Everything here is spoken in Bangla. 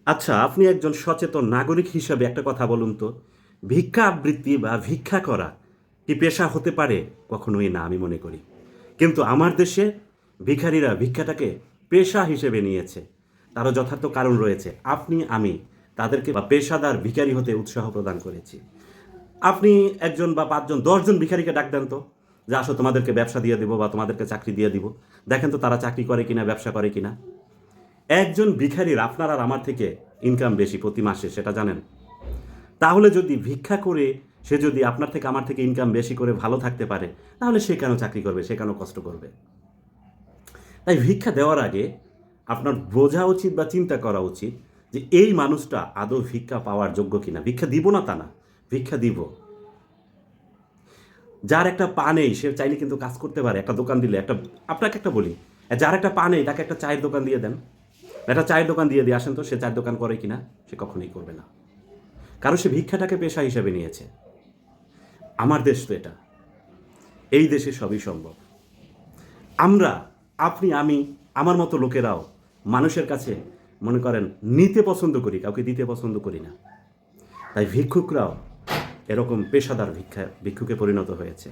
আচ্ছা, আপনি একজন সচেতন নাগরিক হিসাবে একটা কথা বলুন তো, ভিক্ষা আবৃত্তি বা ভিক্ষা করা কি পেশা হতে পারে? কখনোই না, আমি মনে করি। কিন্তু আমার দেশে ভিখারিরা ভিক্ষাটাকে পেশা হিসেবে নিয়েছে। তারও যথার্থ কারণ রয়েছে। আপনি, আমি তাদেরকে বা পেশাদার ভিখারি হতে উৎসাহ প্রদান করেছি। আপনি একজন বা ৫ জন ১০ জন ভিখারিকে ডাক দেন তো, যে আসো তোমাদেরকে ব্যবসা দিয়ে দিব বা তোমাদেরকে চাকরি দিয়ে দিব। দেখেন তো তারা চাকরি করে কিনা, ব্যবসা করে কিনা। একজন ভিখারির আপনার আর আমার থেকে ইনকাম বেশি প্রতি মাসে, সেটা জানেন? তাহলে যদি ভিক্ষা করে সে যদি আপনার থেকে আমার থেকে ইনকাম বেশি করে ভালো থাকতে পারে, তাহলে সে কেন চাকরি করবে, সে কেন কষ্ট করবে? তাই ভিক্ষা দেওয়ার আগে আপনার বোঝা উচিত বা চিন্তা করা উচিত যে এই মানুষটা আদৌ ভিক্ষা পাওয়ার যোগ্য কিনা। ভিক্ষা দিব না তা না, ভিক্ষা দিব। যার একটা পা নেই সে চাইলে কিন্তু কাজ করতে পারে। একটা দোকান দিলে, আপনাকে একটা বলি, যার একটা পা নেই তাকে একটা চায়ের দোকান দিয়ে দেন, একটা চায়ের দোকান দিয়ে দিয়ে আসেন তো, সে চায়ের দোকান করে কিনা? সে কখনোই করবে না, কারণ সে ভিক্ষাটাকে পেশা হিসেবে নিয়েছে। আমার দেশ তো এটা, এই দেশে সবই সম্ভব। আমরা, আপনি, আমি, আমার মতো লোকেরাও মানুষের কাছে মনে করেন নিতে পছন্দ করি, কাউকে দিতে পছন্দ করি না। তাই ভিক্ষুকরাও এরকম পেশাদার ভিক্ষুকে পরিণত হয়েছে।